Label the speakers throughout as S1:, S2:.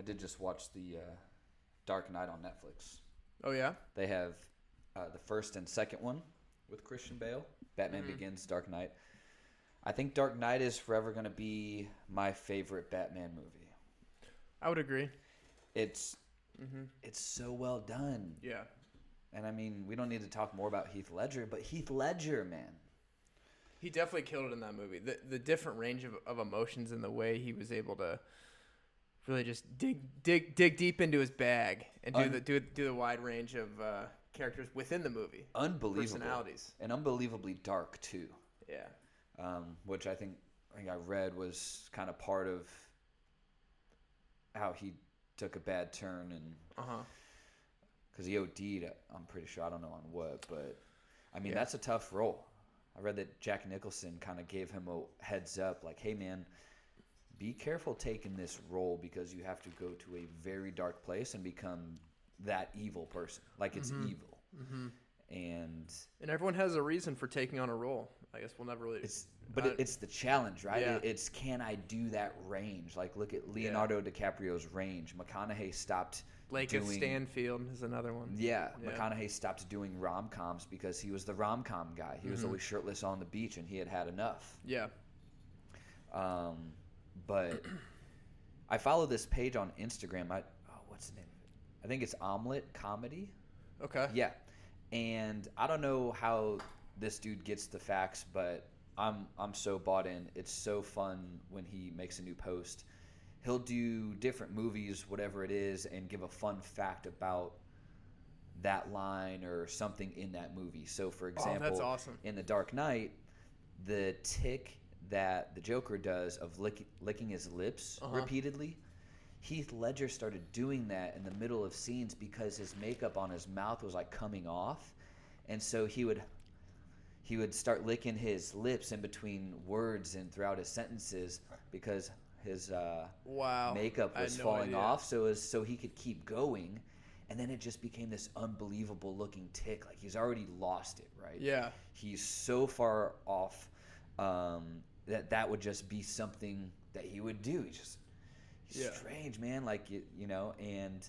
S1: did just watch the Dark Knight on Netflix.
S2: Oh yeah.
S1: They have the first and second one with Christian Bale. Batman Begins, Dark Knight. I think Dark Knight is forever going to be my favorite Batman movie.
S2: I would agree.
S1: It's so well done.
S2: Yeah.
S1: And I mean, we don't need to talk more about Heath Ledger, but Heath Ledger, man.
S2: He definitely killed it in that movie. The different range of emotions and the way he was able to really just dig deep into his bag and do the wide range of characters within the movie.
S1: Unbelievable.
S2: Personalities.
S1: And unbelievably dark, too.
S2: Yeah.
S1: Which I think I read was kind of part of how he took a bad turn and because he OD'd, I'm pretty sure. I don't know on what, but I mean that's a tough role. I read that Jack Nicholson kind of gave him a heads up, like, "Hey man, be careful taking this role because you have to go to a very dark place and become that evil person. Like it's evil." And
S2: everyone has a reason for taking on a role. I guess we'll never really.
S1: It's the challenge, right?
S2: Yeah.
S1: It's can I do that range? Like look at Leonardo DiCaprio's range. McConaughey stopped.
S2: Lake of Stanfield is another one.
S1: Yeah, McConaughey stopped doing rom-coms because he was the rom-com guy. He was always shirtless on the beach, and he had enough.
S2: Yeah.
S1: But I follow this page on Instagram. What's the name of it? I think it's Omelet Comedy.
S2: Okay.
S1: Yeah. And I don't know how this dude gets the facts, but I'm so bought in. It's so fun when he makes a new post. He'll do different movies, whatever it is, and give a fun fact about that line or something in that movie. So, for example,
S2: that's awesome.
S1: In The Dark Knight, the tick that the Joker does of licking his lips repeatedly, Heath Ledger started doing that in the middle of scenes because his makeup on his mouth was like coming off, and so he would start licking his lips in between words and throughout his sentences because his makeup was falling off, so he could keep going, and then it just became this unbelievable looking tick. Like he's already lost it, right?
S2: Yeah.
S1: He's so far off that would just be something that he would do. He's strange, man. Like you know, and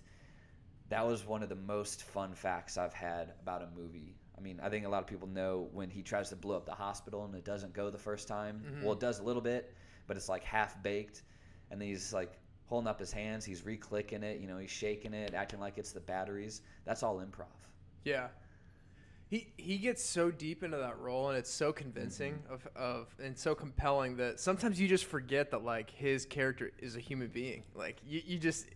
S1: that was one of the most fun facts I've had about a movie. I mean, I think a lot of people know when he tries to blow up the hospital and it doesn't go the first time. Well, it does a little bit, but it's like half baked, and then he's like holding up his hands, he's re-clicking it, you know, he's shaking it, acting like it's the batteries. That's all improv.
S2: Yeah. He gets so deep into that role, and it's so convincing and so compelling that sometimes you just forget that like his character is a human being. Like you just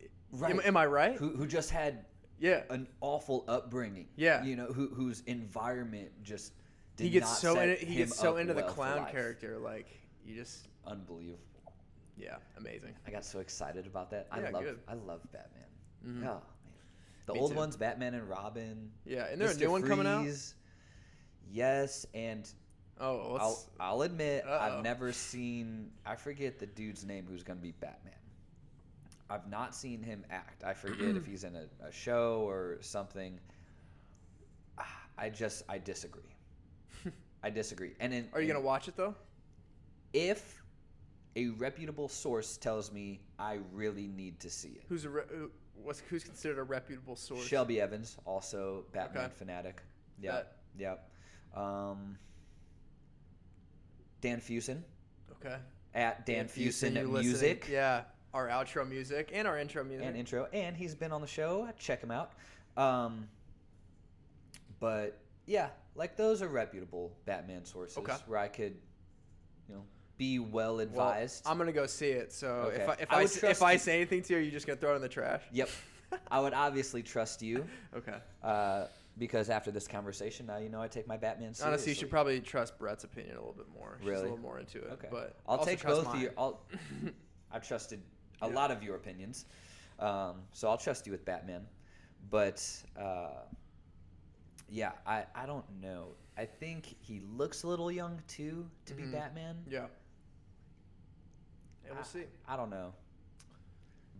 S2: am I right?
S1: Who just had an awful upbringing.
S2: Yeah.
S1: You know, whose environment just did
S2: he gets
S1: not
S2: so
S1: set
S2: he gets
S1: him
S2: so
S1: up
S2: into the
S1: well for
S2: clown
S1: life.
S2: character, like you just
S1: Unbelievable.
S2: Yeah, amazing.
S1: I got so excited about that.
S2: Yeah,
S1: I love Batman. Oh, man. The
S2: Me
S1: old
S2: too.
S1: ones, Batman and Robin.
S2: Yeah, and there's a
S1: Mr.
S2: new one coming out?
S1: Freeze. Yes, and I'll admit I've never seen, I forget the dude's name who's going to be Batman. I've not seen him act. I forget if he's in a show or something. I disagree. I disagree. And
S2: Are you going to watch it though?
S1: If a reputable source tells me I really need to see it.
S2: Who's considered a reputable source?
S1: Shelby Evans, also Batman fanatic. Yep. Dan Fusen.
S2: Okay.
S1: At Dan Fusen Music.
S2: Yeah. Our outro music and our intro music.
S1: And he's been on the show. Check him out. But yeah, like those are reputable Batman sources where I could, you know, be well advised.
S2: Well, I'm gonna go see it. So
S1: Okay.
S2: if I say anything to you, are you just gonna throw it in the trash?
S1: Yep. I would obviously trust you.
S2: Okay.
S1: Because after this conversation, now you know I take my Batman seriously.
S2: Honestly, you should probably trust Brett's opinion a little bit more.
S1: Really?
S2: She's a little more into it.
S1: Okay.
S2: But
S1: I'll take both
S2: mine.
S1: of your. I've trusted a lot of your opinions, so I'll trust you with Batman. But yeah, I don't know. I think he looks a little young too to be Batman.
S2: Yeah. And we'll see.
S1: I don't know,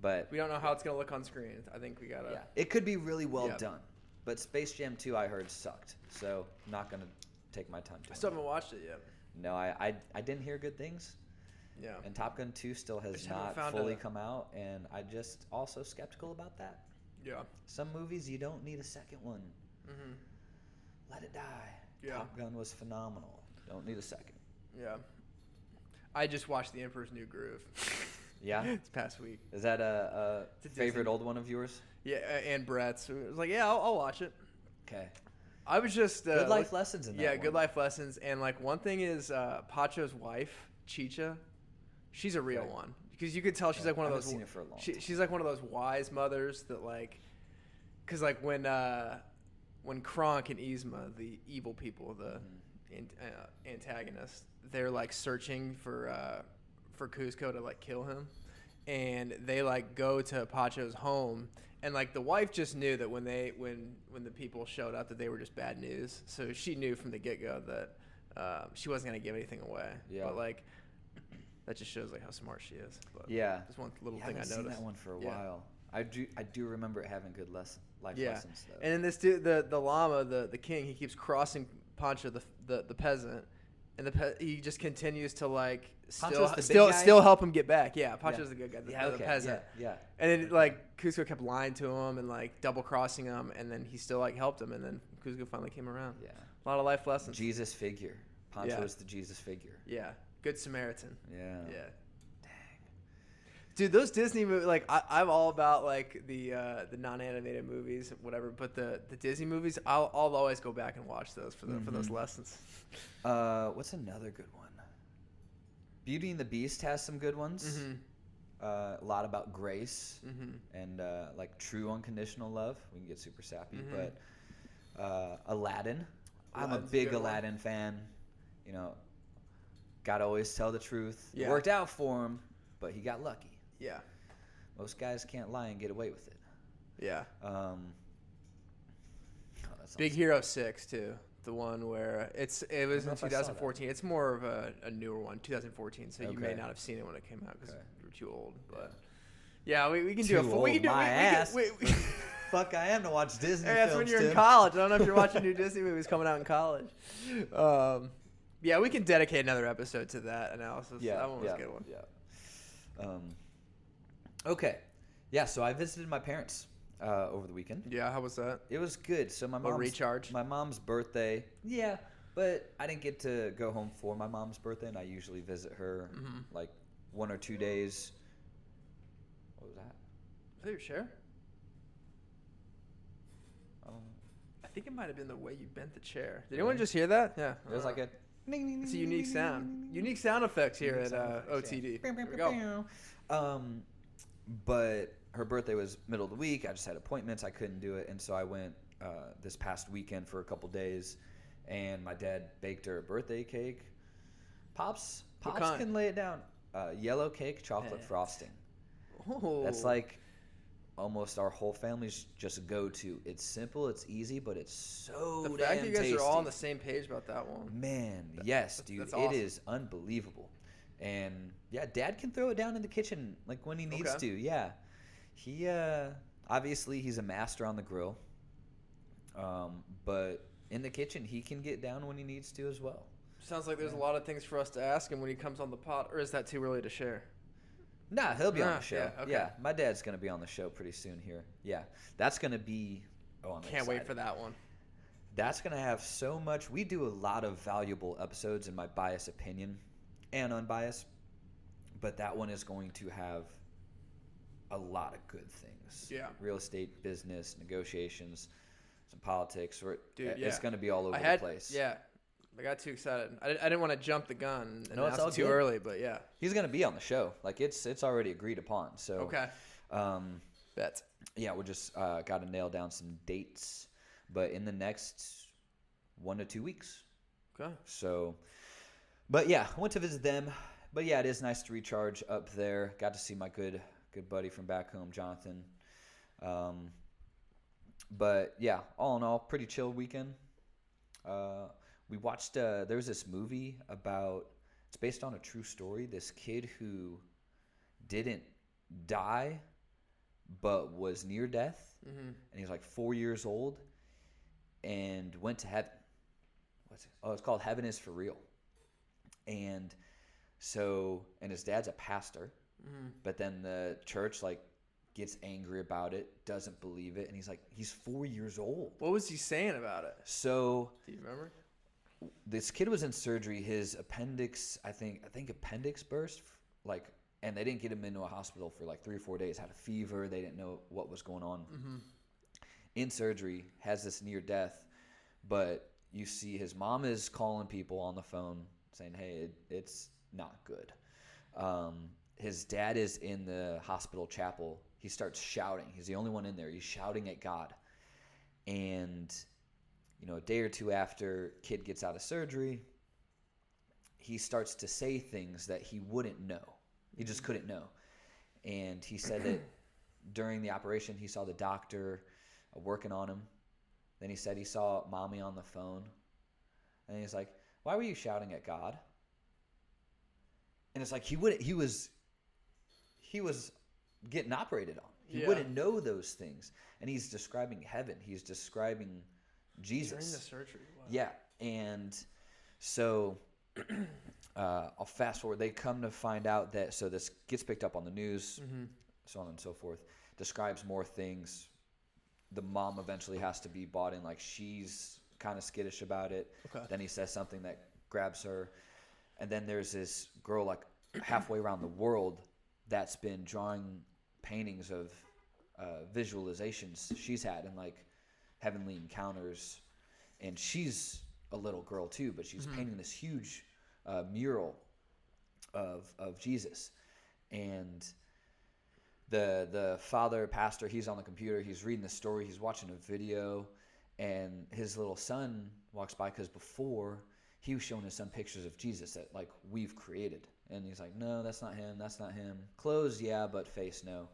S1: but
S2: we don't know how it's gonna look on screen. I think we gotta.
S1: Yeah, it could be really well done. But Space Jam 2 I heard sucked, so I'm not gonna take my time to.
S2: I still haven't watched it yet.
S1: No, I didn't hear good things.
S2: Yeah.
S1: And Top Gun 2 still has not fully come out, and I just also skeptical about that.
S2: Yeah.
S1: Some movies you don't need a second one.
S2: Mm-hmm.
S1: Let it die.
S2: Yeah.
S1: Top Gun was phenomenal. Don't need a second.
S2: Yeah. I just watched The Emperor's New Groove.
S1: Yeah?
S2: This past week.
S1: Is that a favorite old one of yours?
S2: Yeah, and Brett's. It was like, yeah, I'll watch it.
S1: Okay.
S2: I was just...
S1: good life lessons in that one.
S2: Yeah, good life lessons. And, like, one thing is Pacho's wife, Chicha, she's a real one. Because you could tell she's like one of those...
S1: I haven't seen it for a long time.
S2: She's like one of those wise mothers that, like... Because, like, when Kronk and Yzma, the evil people, the antagonists, they're, like, searching for Kuzco to, like, kill him. And they, like, go to Pacho's home... And like the wife just knew that when the people showed up that they were just bad news. So she knew from the get-go that she wasn't gonna give anything away.
S1: Yeah.
S2: But like that just shows like how smart she is. But
S1: yeah.
S2: Just one little thing I noticed.
S1: I haven't seen that one for a while. I do remember it having good life lessons though.
S2: And then this dude, the llama, the king, he keeps crossing Pancho the peasant, and he just continues to like still help him get back. Yeah, Pancho's the good guy, the peasant.
S1: Yeah.
S2: And then like Kuzco kept lying to him and like double crossing him, and then he still like helped him, and then Kuzco finally came around.
S1: Yeah.
S2: A lot of life lessons.
S1: Jesus figure. Pancho is the Jesus figure.
S2: Yeah. Good Samaritan.
S1: Yeah.
S2: Yeah. Dang. Dude, those Disney movies, like I'm all about like the non-animated movies, whatever. But the Disney movies, I'll always go back and watch those for those lessons.
S1: What's another good one? Beauty and the Beast has some good ones.
S2: Mm-hmm.
S1: A lot about grace and like true unconditional love. We can get super sappy, but Aladdin. I'm a big Aladdin fan. You know, gotta always tell the truth.
S2: Yeah.
S1: It worked out for him, but he got lucky.
S2: Yeah.
S1: Most guys can't lie and get away with it.
S2: Yeah. Big Hero 6 too. The one where it was in 2014. It's more of a newer one, 2014. So you may not have seen it when it came out because you were too old. But yeah, we can do a full. We can do
S1: my ass. Fuck, I am to watch Disney films.
S2: That's when you're in college. I don't know if you're watching new Disney movies coming out in college. Yeah, we can dedicate another episode to that analysis.
S1: Yeah,
S2: that one was a good one.
S1: Yeah. Okay. Yeah, so I visited my parents over the weekend.
S2: Yeah, how was that?
S1: It was good. So my mom's birthday. Yeah, but I didn't get to go home for my mom's birthday, and I usually visit her like 1 or 2 days. What was that?
S2: Was that your chair? I think it might have been the way you bent the chair. Did anyone just hear that? Yeah.
S1: It was like a...
S2: It's a unique sound. Unique sound effects here at OTD. Here we go.
S1: But her birthday was middle of the week. I just had appointments. I couldn't do it. And so I went this past weekend for a couple days. And my dad baked her a birthday cake. Pops can lay it down. Yellow cake, chocolate frosting.
S2: Oh.
S1: That's like almost our whole family's just go-to. It's simple, it's easy, but it's so damn tasty.
S2: The fact that you guys are all on the same page about that one.
S1: Man, yes, dude.
S2: That's awesome.
S1: It is unbelievable. And yeah, Dad can throw it down in the kitchen like when he needs to. Yeah. He obviously he's a master on the grill. But in the kitchen he can get down when he needs to as well.
S2: Sounds like there's a lot of things for us to ask him when he comes on the pod, or is that too early to share?
S1: Nah, he'll be on the show.
S2: Yeah, okay.
S1: Yeah, my dad's going to be on the show pretty soon here. Yeah, that's going to be... Oh, I'm
S2: Can't
S1: excited.
S2: wait for that one.
S1: That's going to have so much... We do a lot of valuable episodes in my biased opinion and unbiased, but that one is going to have a lot of good things.
S2: Yeah.
S1: Real estate, business, negotiations, some politics.
S2: Dude,
S1: it's going to be all over the place.
S2: Yeah. I got too excited. I didn't want to jump the gun and
S1: it's
S2: announce it too early, but yeah.
S1: He's going to be on the show. Like, it's already agreed upon. So
S2: okay. Bet.
S1: Yeah, we just got to nail down some dates, but in the next 1 to 2 weeks.
S2: Okay.
S1: So, but yeah, I went to visit them. But yeah, it is nice to recharge up there. Got to see my good buddy from back home, Jonathan. But yeah, all in all, pretty chill weekend. We watched, there's this movie about, it's based on a true story. This kid who didn't die, but was near death. Mm-hmm. And he was like 4 years old and went to heaven. What's it? Oh, it's called Heaven is for Real. And So, and his dad's a pastor, but then the church like gets angry about it, doesn't believe it, and he's 4 years old.
S2: What was he saying about it?
S1: So,
S2: do you remember?
S1: This kid was in surgery. His appendix, I think appendix burst, like, and they didn't get him into a hospital for like 3 or 4 days. Had a fever. They didn't know what was going on. In surgery, has this near death, but you see his mom is calling people on the phone saying, "Hey, it's not good." His dad is in the hospital chapel. He starts shouting. He's the only one in there. He's shouting at God, and a day or two after kid gets out of surgery, he starts to say things that he wouldn't know. He just couldn't know. And he said that during the operation, he saw the doctor working on him. Then he said he saw mommy on the phone. And he's like, "Why were you shouting at God?" And it's like he was getting operated on. He wouldn't know those things. And he's describing heaven. He's describing Jesus.
S2: During the surgery. Wow.
S1: Yeah. And so I'll fast forward. They come to find out that, so this gets picked up on the news, so on and so forth, describes more things. The mom eventually has to be bought in, like she's kind of skittish about it.
S2: Okay.
S1: Then he says something that grabs her. And then there's this girl like halfway around the world that's been drawing paintings of visualizations she's had and like heavenly encounters. And she's a little girl too, but she's painting this huge mural of Jesus. And the father pastor, he's on the computer, he's reading the story, he's watching a video, and his little son walks by, because before he was showing his son pictures of Jesus that like we've created, and he's like, "No, that's not him, that's not him. Clothes, yeah, but face, no."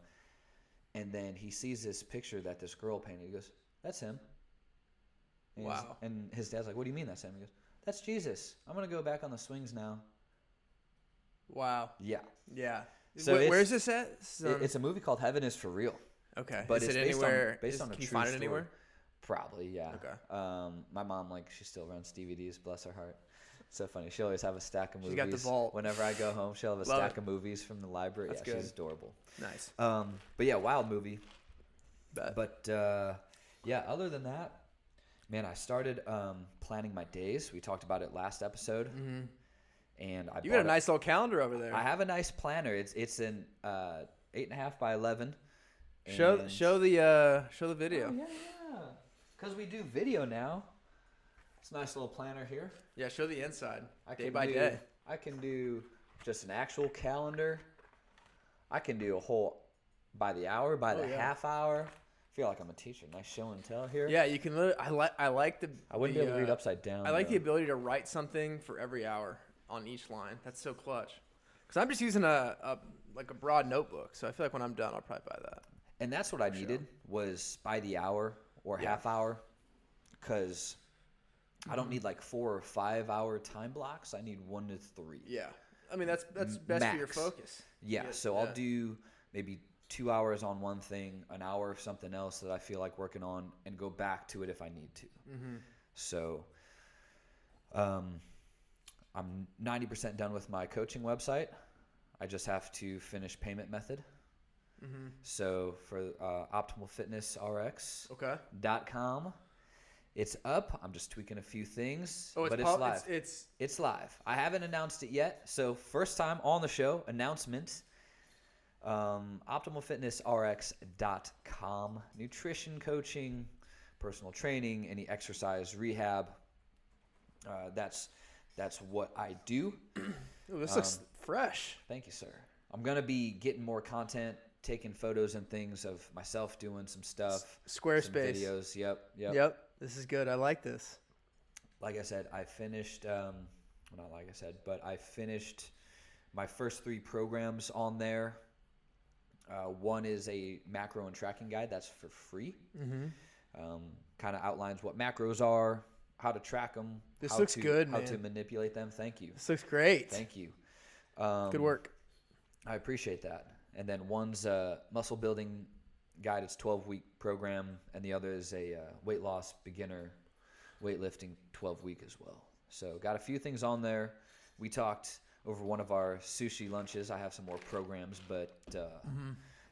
S1: And then he sees this picture that this girl painted. He goes, "That's him." And
S2: wow.
S1: And his dad's like, "What do you mean that's him?" He goes, "That's Jesus. I'm gonna go back on the swings now."
S2: Wow.
S1: Yeah.
S2: Yeah.
S1: So
S2: where's this at?
S1: It's a movie called Heaven is for Real.
S2: Okay.
S1: But
S2: is
S1: it's
S2: it
S1: based
S2: anywhere?
S1: on, based on a
S2: can you
S1: true
S2: find it
S1: story.
S2: anywhere?
S1: Probably, yeah.
S2: Okay.
S1: My mom, like, she still runs DVDs, bless her heart. So funny. She'll always have a stack of movies.
S2: She's got the vault.
S1: Whenever I go home, she'll have a stack of movies from the library.
S2: That's
S1: yeah,
S2: good.
S1: She's adorable.
S2: Nice.
S1: But yeah, wild movie.
S2: Bet.
S1: But yeah, other than that, man, I started planning my days. We talked about it last episode. And
S2: you got a nice little calendar over there.
S1: I have a nice planner. It's an 8.5 by 11.
S2: Show the video.
S1: Oh, yeah. Because we do video now. It's a nice little planner here.
S2: Yeah, show the inside. Day
S1: by
S2: by day.
S1: I can do just an actual calendar. I can do a whole by the hour, by the half hour. I feel like I'm a teacher. Nice show and tell here.
S2: Yeah, you can. I like the.
S1: I wouldn't be able to read upside down.
S2: I like the ability to write something for every hour on each line. That's so clutch. Because I'm just using a broad notebook, so I feel like when I'm done, I'll probably buy that.
S1: And that's what I needed was by the hour or half hour, because I don't need like 4 or 5 hour time blocks. I need 1 to 3.
S2: Yeah, I mean that's best
S1: Max.
S2: for your focus.
S1: Yeah, so I'll do maybe 2 hours on one thing, an hour of something else that I feel like working on, and go back to it if I need to. So, I'm 90% done with my coaching website. I just have to finish payment method. So for optimalfitnessrx.com, it's up. I'm just tweaking a few things, but it's live. It's live. I haven't announced it yet. So first time on the show, announcement. Optimalfitnessrx.com, nutrition coaching, personal training, any exercise, rehab. That's what I do.
S2: Ooh, this looks fresh.
S1: Thank you, sir. I'm going to be getting more content, taking photos and things of myself doing some stuff.
S2: Squarespace.
S1: Some videos.
S2: Yep. This is good. I like this.
S1: Like I said, I finished, not like I said, but I finished my first 3 programs on there. One is a macro and tracking guide that's for free. Kind of outlines what macros are, how to track them.
S2: This looks good, man.
S1: How to manipulate them. Thank you.
S2: This looks great.
S1: Thank you.
S2: Good work.
S1: I appreciate that. And then one's a muscle building guide. It's 12-week program, and the other is a weight loss beginner weightlifting 12-week as well. So got a few things on there. We talked over one of our sushi lunches. I have some more programs, but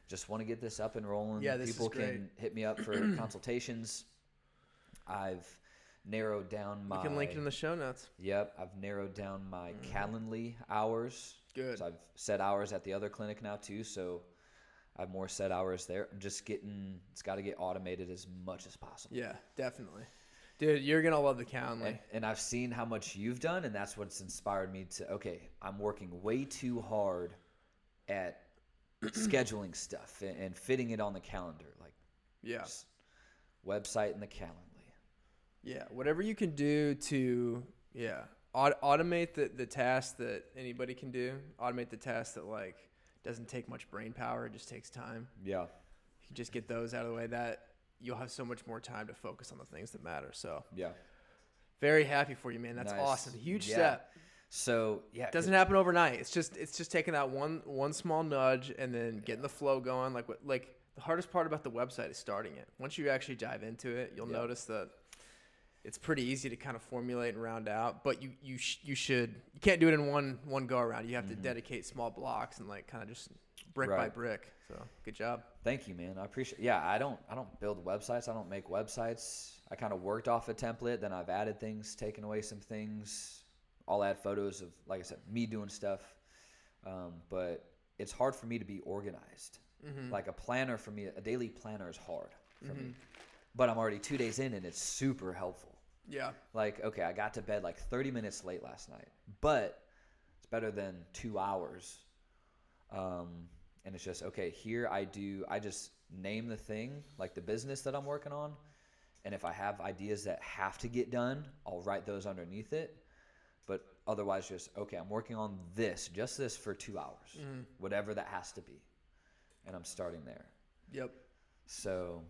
S1: just want to get this up and rolling.
S2: Yeah, this
S1: People
S2: is great.
S1: can hit me up for consultations. I've narrowed down my...
S2: You can link it in the show notes.
S1: Yep, I've narrowed down my Calendly hours.
S2: Good.
S1: So I've set hours at the other clinic now too, so I have more set hours there. I'm just getting... It's got to get automated as much as possible.
S2: Yeah, definitely. Dude, you're going to love the Calendly.
S1: And I've seen how much you've done, and that's what's inspired me to, okay, I'm working way too hard at scheduling stuff and fitting it on the calendar. Like,
S2: yeah.
S1: Website and the Calendly.
S2: Yeah, whatever you can do to, automate the task that anybody can do. Automate the task that, like, doesn't take much brain power. It just takes time.
S1: Yeah.
S2: If you just get those out of the way, that you'll have so much more time to focus on the things that matter. So,
S1: yeah.
S2: Very happy for you, man. That's
S1: Nice.
S2: awesome. Huge step.
S1: So, yeah.
S2: It doesn't happen overnight. It's just taking that one small nudge and then getting the flow going. Like the hardest part about the website is starting it. Once you actually dive into it, you'll notice that it's pretty easy to kind of formulate and round out, but you can't do it in one go around. You have to dedicate small blocks and like kind of just brick by brick. So good job.
S1: Thank you, man. I appreciate. Yeah, I don't build websites. I don't make websites. I kind of worked off a template. Then I've added things, taken away some things. I'll add photos of, like I said, me doing stuff. But it's hard for me to be organized. Like a planner for me, a daily planner is hard for me. But I'm already 2 days in, and it's super helpful.
S2: Yeah.
S1: Like, okay, I got to bed like 30 minutes late last night, but it's better than 2 hours. And it's just, okay, here I just name the thing, like the business that I'm working on. And if I have ideas that have to get done, I'll write those underneath it. But otherwise just, okay, I'm working on just this for 2 hours, whatever that has to be. And I'm starting there.
S2: Yep.
S1: So,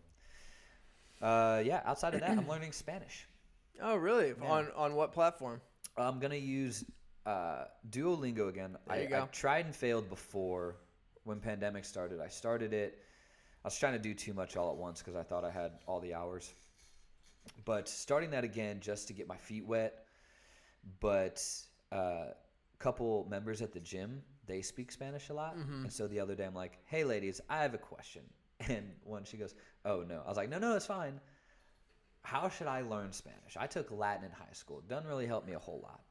S1: outside of that, I'm learning Spanish.
S2: Oh, really?
S1: Yeah.
S2: On what platform?
S1: I'm going to use Duolingo again.
S2: There you go.
S1: I tried and failed before when pandemic started. I started it. I was trying to do too much all at once because I thought I had all the hours. But starting that again just to get my feet wet. But a couple members at the gym, they speak Spanish a lot. And so the other day I'm like, hey, ladies, I have a question. And she goes, oh, no. I was like, no, it's fine. How should I learn Spanish? I took Latin in high school. It doesn't really help me a whole lot.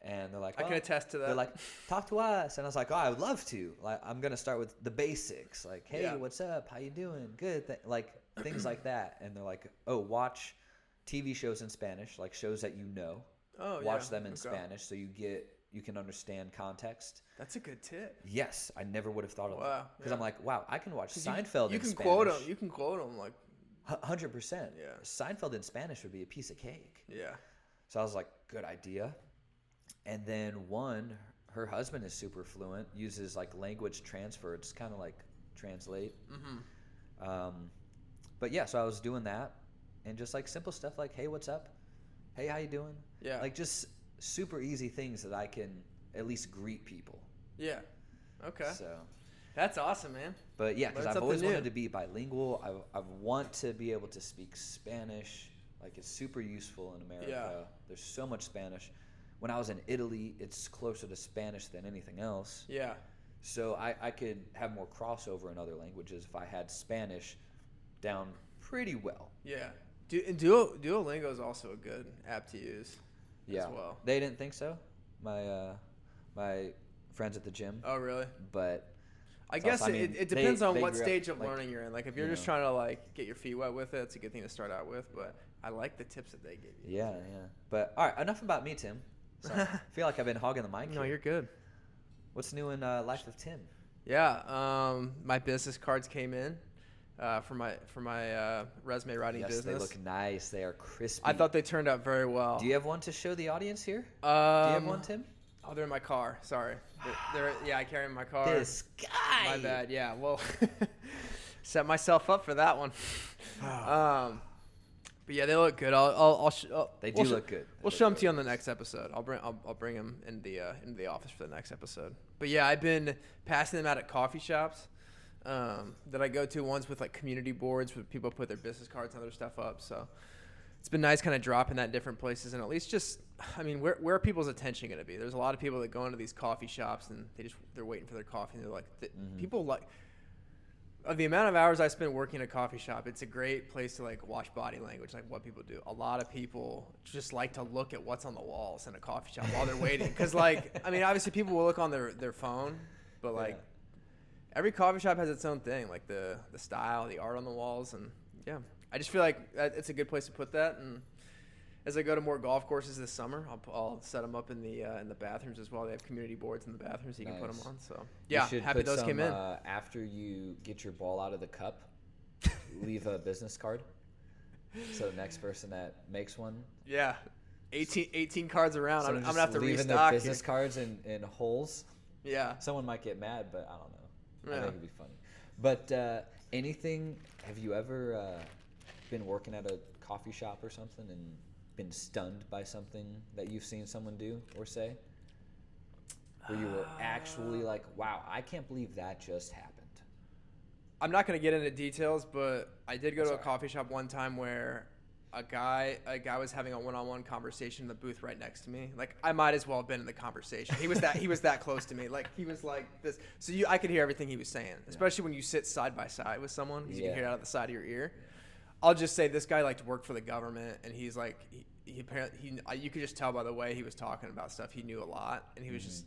S1: And they're like,
S2: I can attest to that.
S1: They're like, talk to us. And I was like, oh, I would love to. Like, I'm going to start with the basics. Like, hey, what's up? How you doing? Good. Like, things like that. And they're like, oh, watch TV shows in Spanish, like shows that you know.
S2: Oh,
S1: watch them in Spanish so you can understand context.
S2: That's a good tip.
S1: Yes, I never would have thought of that. Because I'm like, wow, I can watch Seinfeld in Spanish.
S2: You can quote them like
S1: 100%.
S2: Yeah.
S1: Seinfeld in Spanish would be a piece of cake.
S2: Yeah.
S1: So I was like, good idea. And then her husband is super fluent, uses like language transfer. It's kind of like translate. But yeah, so I was doing that and just like simple stuff like, hey, what's up? Hey, how you doing?
S2: Yeah.
S1: Like just super easy things that I can at least greet people.
S2: Yeah. Okay.
S1: So
S2: that's awesome, man.
S1: But yeah, because I've always wanted to be bilingual. I want to be able to speak Spanish. Like it's super useful in America.
S2: Yeah.
S1: There's so much Spanish. When I was in Italy, it's closer to Spanish than anything else.
S2: Yeah.
S1: So I could have more crossover in other languages if I had Spanish down pretty well.
S2: Yeah. Duolingo is also a good app to use as well.
S1: They didn't think so. My friends at the gym.
S2: Oh, really?
S1: But
S2: I guess it depends on what stage of learning you're in. Like if you're just trying to like get your feet wet with it, it's a good thing to start out with. But I like the tips that they give you.
S1: Yeah. But all right, enough about me, Tim. So, I feel like I've been hogging the mic.
S2: No, you're good.
S1: What's new in life of Tim?
S2: Yeah, my business cards came in for my resume writing business.
S1: Yes, they look nice. They are crispy.
S2: I thought they turned out very well.
S1: Do you have one to show the audience here? Do you have one, Tim?
S2: Oh, they're in my car. Sorry. I carry them in my car.
S1: This guy.
S2: My bad. Yeah. Well, set myself up for that one. But yeah, they look good.
S1: They do look good.
S2: We'll show them to you on the next episode. I'll bring them into the office for the next episode. But yeah, I've been passing them out at coffee shops that I go to. Ones with like community boards where people put their business cards and other stuff up. So it's been nice kind of dropping that in different places and at least just, I mean, where are people's attention going to be? There's a lot of people that go into these coffee shops and they're waiting for their coffee and they're like, people like, of the amount of hours I spent working in a coffee shop, it's a great place to like watch body language, like what people do. A lot of people just like to look at what's on the walls in a coffee shop while they're waiting. Cause like, I mean, obviously people will look on their phone, but like every coffee shop has its own thing, like the style, the art on the walls. And yeah, I just feel like it's a good place to put that. And as I go to more golf courses this summer, I'll set them up in the bathrooms as well. They have community boards in the bathrooms so you can put them on. So yeah, happy those came in.
S1: After you get your ball out of the cup, leave a business card. So the next person that makes one.
S2: Yeah, 18 cards around. I'm gonna have to restock.
S1: Leaving the business cards in holes.
S2: Yeah.
S1: Someone might get mad, but I don't know. I think it'd be funny. But anything? Have you ever been working at a coffee shop or something and been stunned by something that you've seen someone do or say, where you were actually like, wow, I can't believe that just happened?
S2: I'm not going to get into details, but I did go to a coffee shop one time where a guy was having a one-on-one conversation in the booth right next to me. Like, I might as well have been in the conversation. He was that close to me. Like, he was like this. So I could hear everything he was saying, especially when you sit side by side with someone, because you can hear it out of the side of your ear. I'll just say this guy liked to work for the government, and he's like, he apparently, you could just tell by the way he was talking about stuff. He knew a lot, and he was just,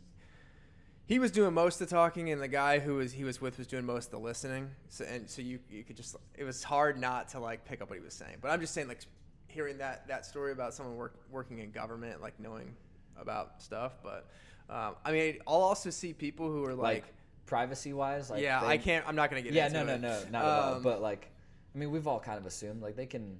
S2: he was doing most of the talking, and the guy he was with was doing most of the listening. So you could just, it was hard not to like pick up what he was saying. But I'm just saying, like, hearing that story about someone working in government, like knowing about stuff. But I mean, I'll also see people who are like
S1: privacy wise, like
S2: I'm not gonna get into it.
S1: No, not at all. But like, I mean, we've all kind of assumed like they can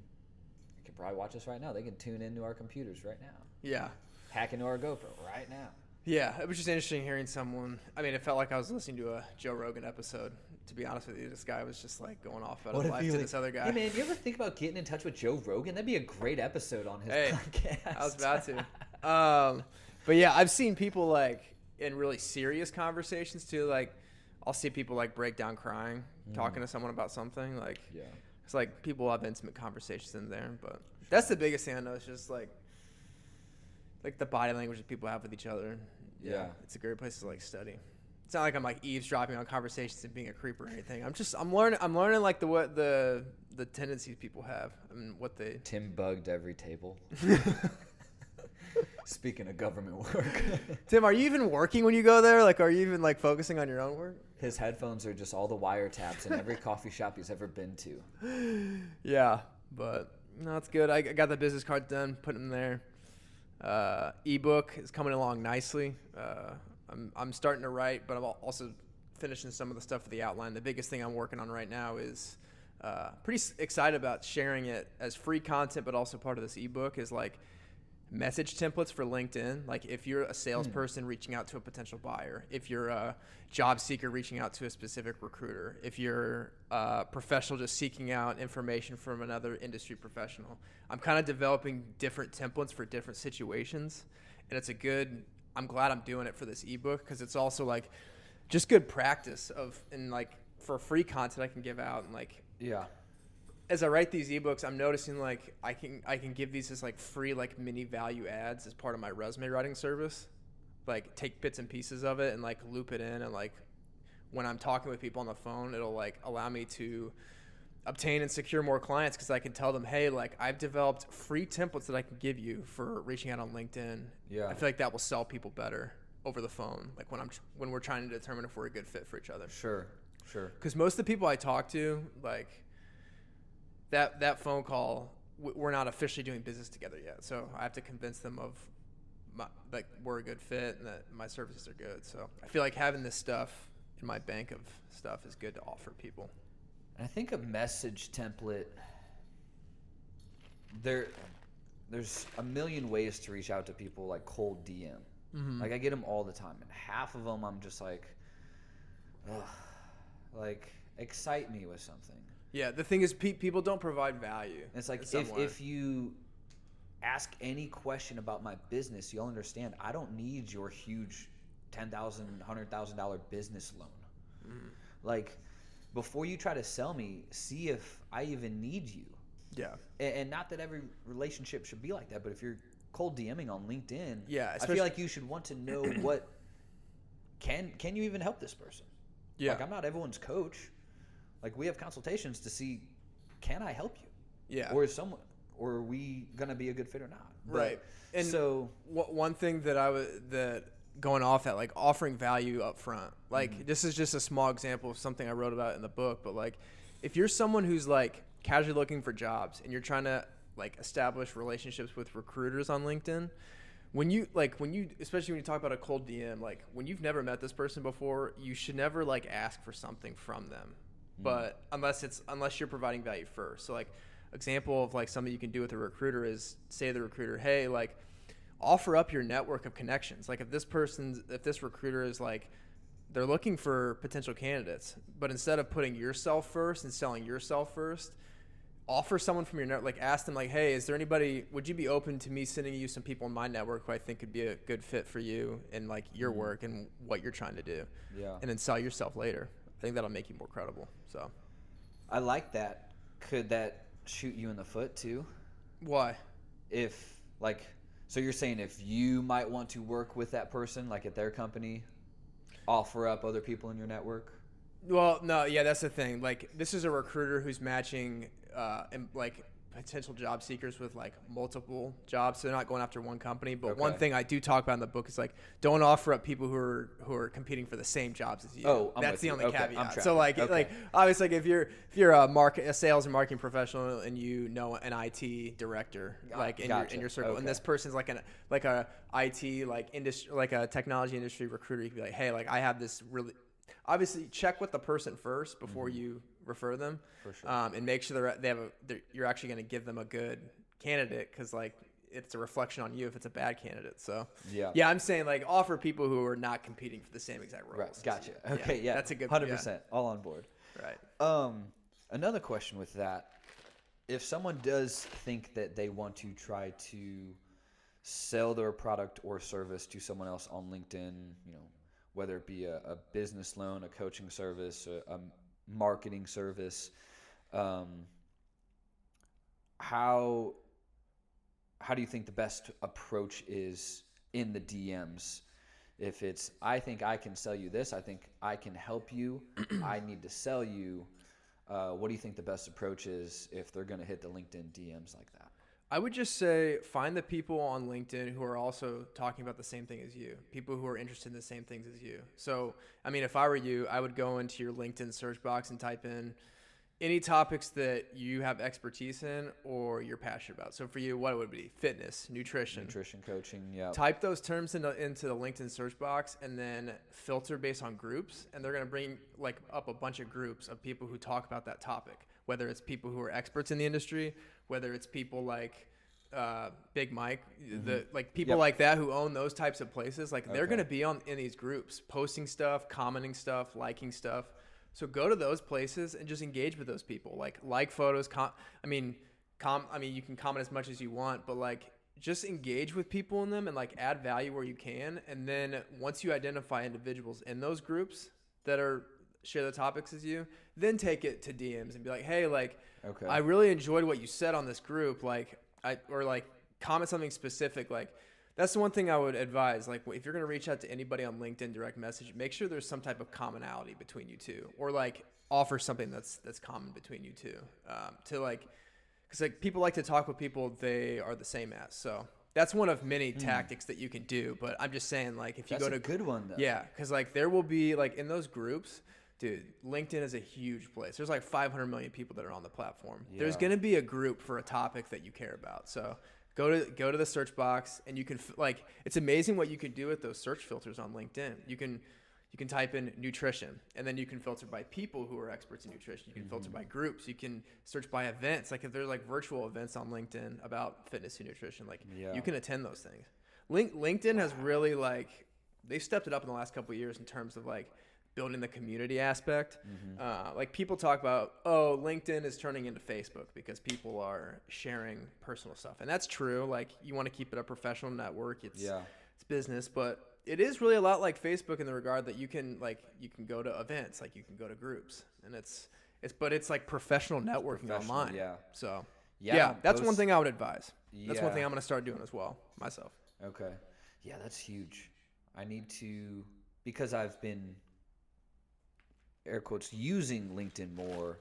S1: probably watch us right now. They can tune into our computers right now.
S2: Yeah.
S1: Hack into our GoPro right now.
S2: Yeah, it was just interesting hearing someone. I mean, it felt like I was listening to a Joe Rogan episode. To be honest with you, this guy was just like going off about his life to this other guy.
S1: Hey man, you ever think about getting in touch with Joe Rogan? That'd be a great episode on his podcast.
S2: I was about to. But yeah, I've seen people like in really serious conversations too. Like, I'll see people like break down crying, talking to someone about something. Like, it's like people have intimate conversations in there. But that's the biggest thing I know. It's just like the body language that people have with each other. Yeah, it's a great place to like study. It's not like I'm like eavesdropping on conversations and being a creep or anything. I'm learning like the tendencies people have and what they.
S1: Tim bugged every table. Speaking of government work.
S2: Tim, are you even working when you go there? Like, are you even like focusing on your own work?
S1: His headphones are just all the wiretaps in every coffee shop he's ever been to.
S2: Yeah, but no, it's good. I got the business cards done, put them there. Ebook is coming along nicely. I'm starting to write, but I'm also finishing some of the stuff for the outline. The biggest thing I'm working on right now is pretty excited about sharing it as free content, but also part of this ebook is like message templates for LinkedIn. Like if you're a salesperson reaching out to a potential buyer, if you're a job seeker reaching out to a specific recruiter, if you're a professional just seeking out information from another industry professional, I'm kind of developing different templates for different situations. And I'm glad I'm doing it for this ebook because it's also like just good practice and like for free content I can give out and like, as I write these ebooks, I'm noticing like I can give these as like free like mini value adds as part of my resume writing service. Like take bits and pieces of it and like loop it in, and like when I'm talking with people on the phone, it'll like allow me to obtain and secure more clients because I can tell them, hey, like I've developed free templates that I can give you for reaching out on LinkedIn. Yeah, I feel like that will sell people better over the phone. Like when we're trying to determine if we're a good fit for each other.
S1: Sure.
S2: Because most of the people I talk to, like. That phone call, we're not officially doing business together yet. So I have to convince them of like we're a good fit and that my services are good. So I feel like having this stuff in my bank of stuff is good to offer people.
S1: I think a message template, there's a million ways to reach out to people like cold DM. Mm-hmm. Like I get them all the time. And half of them I'm just like, ugh, like excite me with something.
S2: Yeah, the thing is, people don't provide value.
S1: It's like if you ask any question about my business, you'll understand I don't need your huge $10,000, $100,000 business loan. Like, before you try to sell me, see if I even need you.
S2: Yeah.
S1: And not that every relationship should be like that, but if you're cold DMing on LinkedIn,
S2: Yeah,
S1: I feel like you should want to know what can you even help this person?
S2: Yeah.
S1: Like, I'm not everyone's coach. Like, we have consultations to see, can I help you?
S2: Yeah.
S1: Or are we gonna be a good fit or not?
S2: Right. And
S1: so
S2: one thing that going off that, like, offering value up front, like, this is just a small example of something I wrote about in the book, but like, if you're someone who's like casually looking for jobs and you're trying to like establish relationships with recruiters on LinkedIn, when you especially when you talk about a cold DM, like, when you've never met this person before, you should never like ask for something from them. But unless you're providing value first. So, like, example of like something you can do with a recruiter is say to the recruiter, hey, like, offer up your network of connections. Like, if this recruiter is like, they're looking for potential candidates, but instead of putting yourself first and selling yourself first, offer someone from your network, like, ask them like, hey, is there anybody, would you be open to me sending you some people in my network who I think could be a good fit for you and like your work and what you're trying to do?
S1: Yeah.
S2: And then sell yourself later. I think that'll make you more credible. So
S1: I like that. Could that shoot you in the foot too?
S2: Why?
S1: If, like, so you're saying if you might want to work with that person, like at their company, offer up other people in your network?
S2: Well, no, yeah, that's the thing. Like, this is a recruiter who's matching like potential job seekers with like multiple jobs, so they're not going after one company. But one thing I do talk about in the book is like, don't offer up people who are competing for the same jobs as you.
S1: Oh,
S2: that's the only caveat.
S1: So
S2: like obviously, like, if you're a sales and marketing professional and you know an IT director like in your circle, and this person's like a IT like industry, like a technology industry recruiter, you can be like, hey, like, I have this really. Obviously, check with the person first before you refer them,
S1: for sure.
S2: And make sure you're actually going to give them a good candidate, because like it's a reflection on you if it's a bad candidate. So yeah, I'm saying like offer people who are not competing for the same exact roles.
S1: Right, gotcha. Okay, yeah,
S2: that's a good
S1: 100%, all on board.
S2: Right.
S1: Another question with that: if someone does think that they want to try to sell their product or service to someone else on LinkedIn, whether it be a business loan, a coaching service, a marketing service, how do you think the best approach is in the DMs? If it's, I think I can sell you this, I think I can help you, I need to sell you, what do you think the best approach is if they're going to hit the LinkedIn DMs like that?
S2: I would just say find the people on LinkedIn who are also talking about the same thing as you, people who are interested in the same things as you. So, I mean, if I were you, I would go into your LinkedIn search box and type in any topics that you have expertise in or you're passionate about. So for you, what would it be? Fitness, nutrition,
S1: coaching, yeah.
S2: Type those terms into the LinkedIn search box and then filter based on groups, and they're going to bring like up a bunch of groups of people who talk about that topic, whether it's people who are experts in the industry, whether it's people like Big Mike, people like that who own those types of places. Like, they're going to be in these groups, posting stuff, commenting stuff, liking stuff. So go to those places and just engage with those people. Like photos. You can comment as much as you want, but like, just engage with people in them and like add value where you can. And then once you identify individuals in those groups that share the topics as you, then take it to DMs and be like, hey, like, I really enjoyed what you said on this group. Like, comment something specific. Like, that's the one thing I would advise. Like, if you're going to reach out to anybody on LinkedIn direct message, make sure there's some type of commonality between you two, or like offer something that's common between you two. Because like, people like to talk with people they are the same as. So that's one of many tactics that you can do. But I'm just saying, like, if you go to
S1: that's a good one though.
S2: Yeah, because like there will be like in those groups. Dude, LinkedIn is a huge place. There's like 500 million people that are on the platform. Yeah. There's going to be a group for a topic that you care about. So go to the search box, and you can it's amazing what you can do with those search filters on LinkedIn. You can type in nutrition, and then you can filter by people who are experts in nutrition. You can filter by groups. You can search by events. Like, if there's like virtual events on LinkedIn about fitness and nutrition, you can attend those things. LinkedIn has really they've stepped it up in the last couple of years in terms of like building the community aspect. Like, people talk about, LinkedIn is turning into Facebook because people are sharing personal stuff. And that's true. Like, you want to keep it a professional network. It's business, but it is really a lot like Facebook in the regard that you can go to events, like you can go to groups, and it's like professional networking online. Yeah. So Yeah, that's one thing I would advise. That's one
S1: Yeah.
S2: thing I'm going to start doing as well myself.
S1: Okay. Yeah, that's huge. I need to, because I've been, air quotes, using LinkedIn more,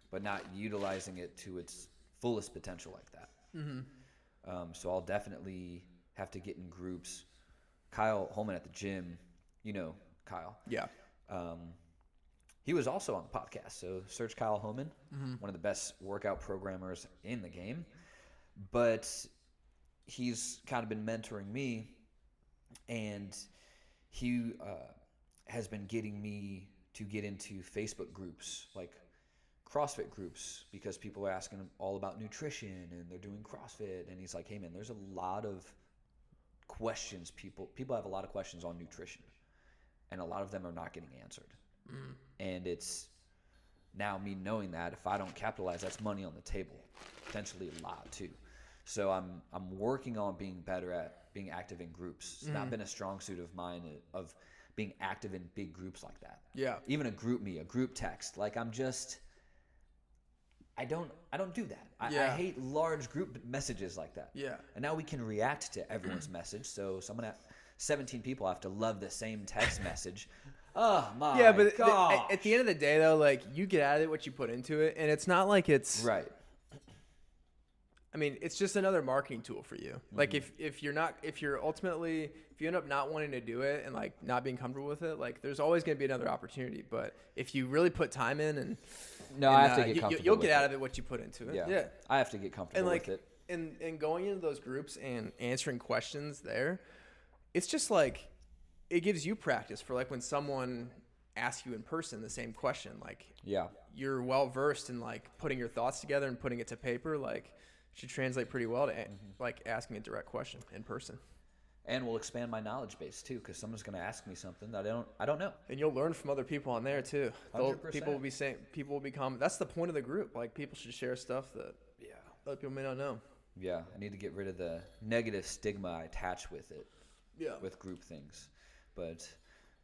S1: but not utilizing it to its fullest potential like that. So I'll definitely have to get in groups. Kyle Holman at the gym, you know Kyle.
S2: Yeah.
S1: He was also on the podcast. So search Kyle Holman, one of the best workout programmers in the game. But he's kind of been mentoring me, and he has been getting me to get into Facebook groups, like CrossFit groups, because people are asking him all about nutrition and they're doing CrossFit. And he's like, hey, man, there's a lot of questions. People have a lot of questions on nutrition, and a lot of them are not getting answered. And it's now me knowing that if I don't capitalize, that's money on the table, potentially a lot too. So I'm working on being better at being active in groups. It's not been a strong suit of mine of being active in big groups like that.
S2: Yeah.
S1: Even a group text. Like I don't do that. I hate large group messages like that.
S2: Yeah.
S1: And now we can react to everyone's message. So someone at 17 people have to love the same text message. Oh my
S2: Yeah, but
S1: gosh.
S2: at the end of the day, though, like you get out of it what you put into it, and it's not like it's
S1: Right.
S2: I mean, it's just another marketing tool for you. Like if you end up not wanting to do it and like not being comfortable with it, like there's always going to be another opportunity. But if you really put time in
S1: I have to get comfortable.
S2: You'll
S1: with
S2: get out
S1: it.
S2: of it what you put into it.
S1: Yeah. I have to get comfortable with it.
S2: And going into those groups and answering questions there, it's just like it gives you practice for like when someone asks you in person the same question. Like you're well versed in like putting your thoughts together and putting it to paper. Like should translate pretty well to like asking a direct question in person.
S1: And will expand my knowledge base too, because someone's going to ask me something that I don't know.
S2: And you'll learn from other people on there too.
S1: 100%.
S2: People will become. That's the point of the group. Like people should share stuff that other people may not know.
S1: Yeah, I need to get rid of the negative stigma I attach with it.
S2: Yeah.
S1: With group things, but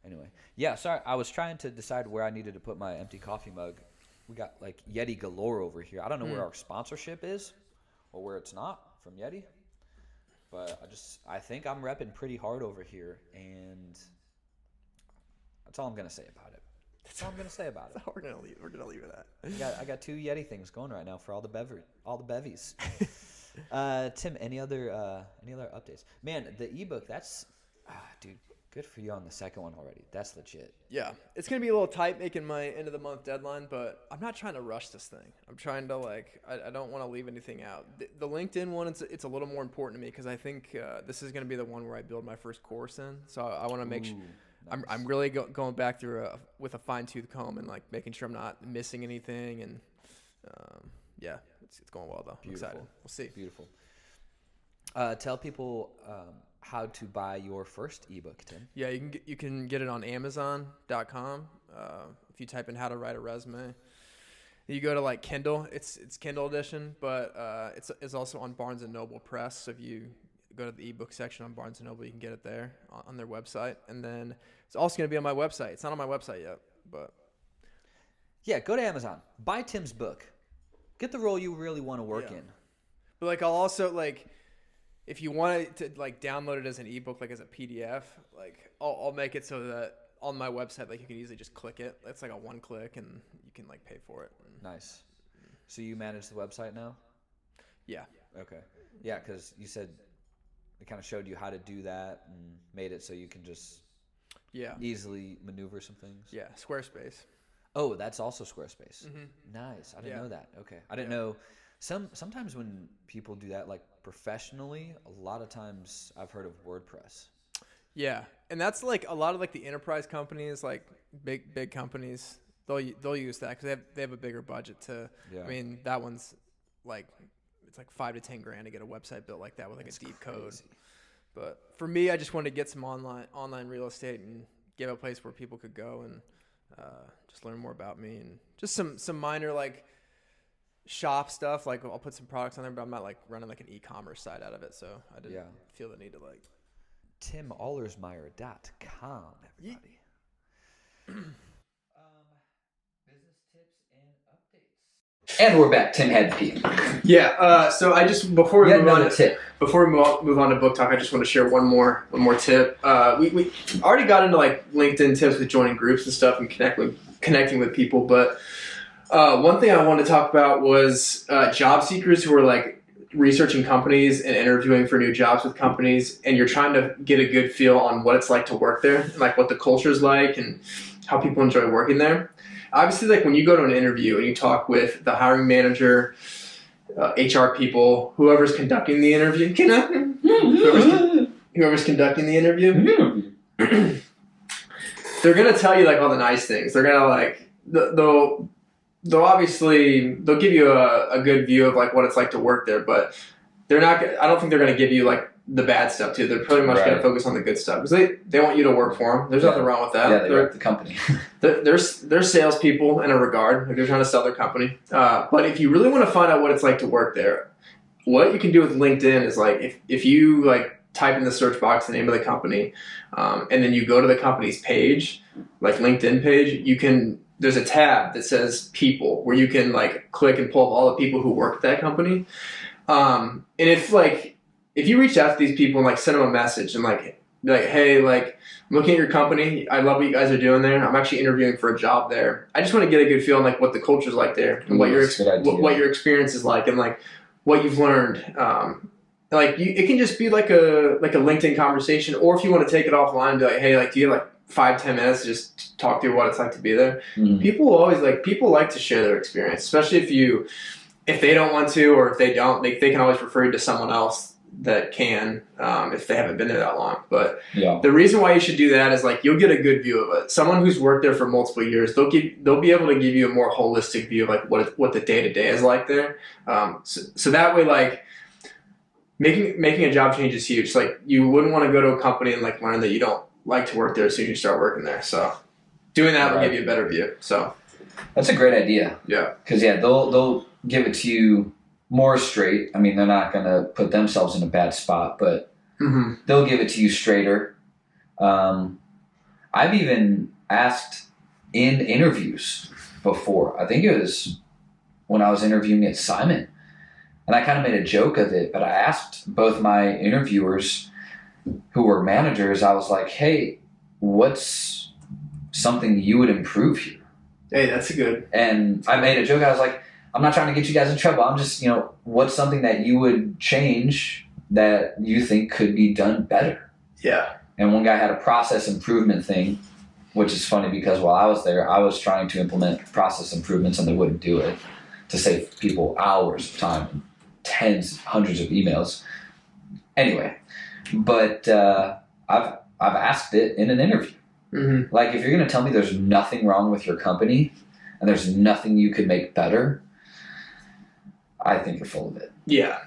S1: anyway, yeah. Sorry, I was trying to decide where I needed to put my empty coffee mug. We got like Yeti galore over here. I don't know where our sponsorship is, or where it's not from Yeti. But I think I'm repping pretty hard over here, and that's all I'm gonna say about it. That's all I'm gonna say about it.
S2: We're gonna leave it at that.
S1: I got 2 Yeti things going right now for all the bevies. Tim, any other updates? Man, the ebook, that's dude, good for you on the second one already. That's legit.
S2: Yeah, it's gonna be a little tight making my end of the month deadline, but I'm not trying to rush this thing. I'm trying to I don't want to leave anything out. The LinkedIn one, it's a little more important to me because I think this is gonna be the one where I build my first course in. So I want to make sure.
S1: Nice.
S2: I'm really going back through with a fine tooth comb and like making sure I'm not missing anything, and it's going well though.
S1: Beautiful.
S2: I'm excited. We'll see.
S1: Beautiful. Tell people how to buy your first ebook, Tim.
S2: Yeah, you can get it on Amazon.com. If you type in how to write a resume, you go to like Kindle. It's Kindle edition, but it's also on Barnes and Noble Press. So if you go to the ebook section on Barnes and Noble, you can get it there on their website, and then it's also going to be on my website. It's not on my website yet, but
S1: yeah, go to Amazon, buy Tim's book, get the role you really want to work in.
S2: But like I'll also like. If you want to like download it as an ebook, like as a PDF, like I'll make it so that on my website, like you can easily just click it. It's like a one click, and you can like pay for it.
S1: Nice. So you manage the website now?
S2: Yeah.
S1: Okay. Yeah, because you said it kind of showed you how to do that and made it so you can just easily maneuver some things.
S2: Yeah. Squarespace.
S1: Oh, that's also Squarespace.
S2: Mm-hmm.
S1: Nice. I didn't know that. Okay. I didn't know. Sometimes when people do that like professionally, a lot of times I've heard of WordPress.
S2: Yeah, and that's like a lot of like the enterprise companies, like big companies, they'll use that because they have a bigger budget to. Yeah. I mean, that one's like it's like $5 to $10 to get a website built like that with like a deep code. But for me, I just wanted to get some online real estate and give a place where people could go and just learn more about me and just some minor like shop stuff. Like I'll put some products on there, but I'm not like running like an e-commerce side out of it. So I didn't feel the need to like.
S1: TimAllersmeyer.com, everybody. Business tips and updates. And we're back. Tim had to pee.
S2: Yeah. So I just before we move on to
S1: tip.
S2: Before we move on to book talk, I just want to share one more tip. We already got into like LinkedIn tips with joining groups and stuff and connecting with people, but one thing I wanted to talk about was job seekers who are like researching companies and interviewing for new jobs with companies, and you're trying to get a good feel on what it's like to work there, and like what the culture is like and how people enjoy working there. Obviously, like when you go to an interview and you talk with the hiring manager, HR people, whoever's conducting the interview, whoever's conducting the interview, they're gonna tell you like all the nice things. They're gonna like they'll give you a good view of like what it's like to work there, but they're not. I don't think they're gonna give you like the bad stuff too. They're pretty much gonna focus on the good stuff because they want you to work for them. There's nothing wrong with that.
S1: Yeah, they rep the company.
S2: they're salespeople in a regard. Like they're trying to sell their company. But if you really want to find out what it's like to work there, what you can do with LinkedIn is like if you like type in the search box the name of the company, and then you go to the company's page, like LinkedIn page, there's a tab that says people where you can like click and pull up all the people who work at that company. And if you reach out to these people and like send them a message and like hey, like I'm looking at your company, I love what you guys are doing there. I'm actually interviewing for a job there. I just want to get a good feel on like what the culture's like there and what your experience is like and like what you've learned. It can just be like a LinkedIn conversation, or if you want to take it offline, be like, hey, like do you have like 5-10 minutes to just talk through what it's like to be there? Mm-hmm. People like to share their experience, especially if they don't want to, or if they don't, they can always refer you to someone else that can, if they haven't been there that long. But the reason why you should do that is like you'll get a good view of it. Someone who's worked there for multiple years, they'll be able to give you a more holistic view of like what the day-to-day is like there. So that way, like making a job change is huge. Like you wouldn't want to go to a company and like learn that you don't like to work there as soon as you start working there. So doing that will give you a better view. So
S1: that's a great idea.
S2: Yeah.
S1: Because they'll give it to you more straight. I mean, they're not going to put themselves in a bad spot, but they'll give it to you straighter. I've even asked in interviews before. I think it was when I was interviewing at Simon, and I kind of made a joke of it, but I asked both my interviewers who were managers, I was like, hey, what's something you would improve here?
S2: Hey, that's good.
S1: And I made a joke. I was like, I'm not trying to get you guys in trouble. I'm just, what's something that you would change that you think could be done better?
S2: Yeah.
S1: And one guy had a process improvement thing, which is funny because while I was there, I was trying to implement process improvements and they wouldn't do it to save people hours of time, hundreds of emails. Anyway, but I've asked it in an interview. Mm-hmm. Like, if you're going to tell me there's nothing wrong with your company and there's nothing you could make better, I think you're full of it.
S2: Yeah.